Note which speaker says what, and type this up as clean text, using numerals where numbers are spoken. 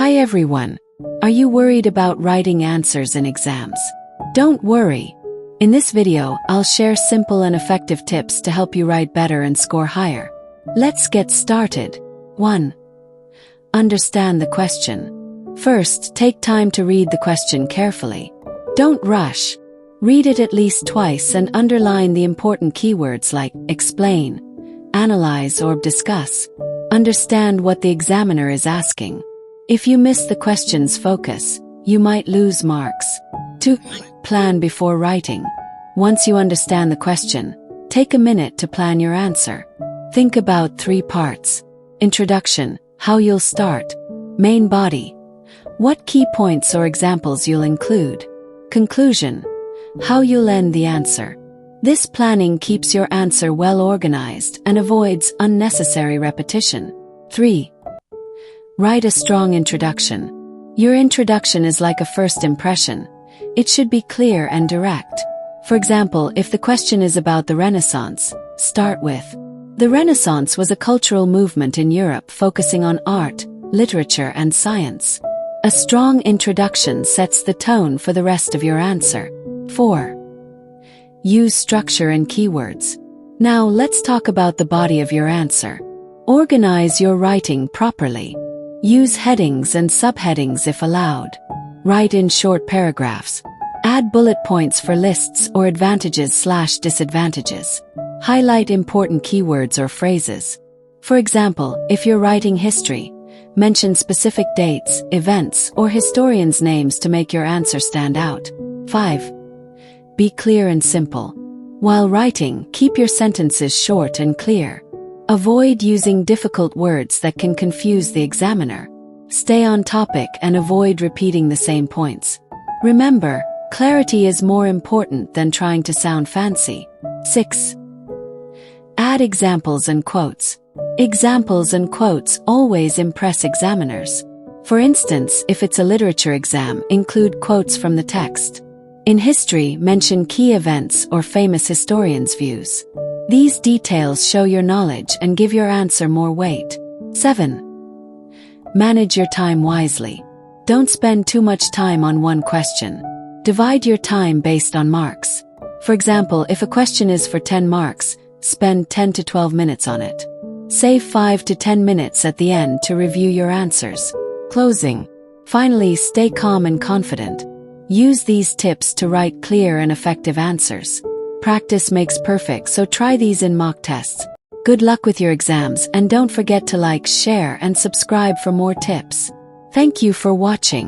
Speaker 1: Hi everyone. Are you worried about writing answers in exams? Don't worry. In this video, I'll share simple and effective tips to help you write better and score higher. Let's get started. 1. Understand the question. First, take time to read the question carefully. Don't rush. Read it at least twice and underline the important keywords like explain, analyze, or discuss. Understand what the examiner is asking. If you miss the question's focus, you might lose marks. 2. Plan before writing. Once you understand the question, take a minute to plan your answer. Think about 3 parts. Introduction, how you'll start. Main body, what key points or examples you'll include. Conclusion, how you'll end the answer. This planning keeps your answer well organized and avoids unnecessary repetition. 3. Write a strong introduction. Your introduction is like a first impression. It should be clear and direct. For example, if the question is about the Renaissance, start with, "The Renaissance was a cultural movement in Europe focusing on art, literature, and science." A strong introduction sets the tone for the rest of your answer. 4. Use structure and keywords. Now let's talk about the body of your answer. Organize your writing properly. Use headings and subheadings if allowed. Write in short paragraphs. Add bullet points for lists or advantages/disadvantages. Highlight important keywords or phrases. For example, if you're writing history, mention specific dates, events, or historians' names to make your answer stand out. 5. Be clear and simple. While writing, keep your sentences short and clear. Avoid using difficult words that can confuse the examiner. Stay on topic and avoid repeating the same points. Remember, clarity is more important than trying to sound fancy. 6. Add examples and quotes. Examples and quotes always impress examiners. For instance, if it's a literature exam, include quotes from the text. In history, mention key events or famous historians' views. These details show your knowledge and give your answer more weight. 7. Manage your time wisely. Don't spend too much time on one question. Divide your time based on marks. For example, if a question is for 10 marks, spend 10 to 12 minutes on it. Save 5 to 10 minutes at the end to review your answers. Closing. Finally, stay calm and confident. Use these tips to write clear and effective answers. Practice makes perfect, so try these in mock tests. Good luck with your exams, and don't forget to like, share, and subscribe for more tips. Thank you for watching.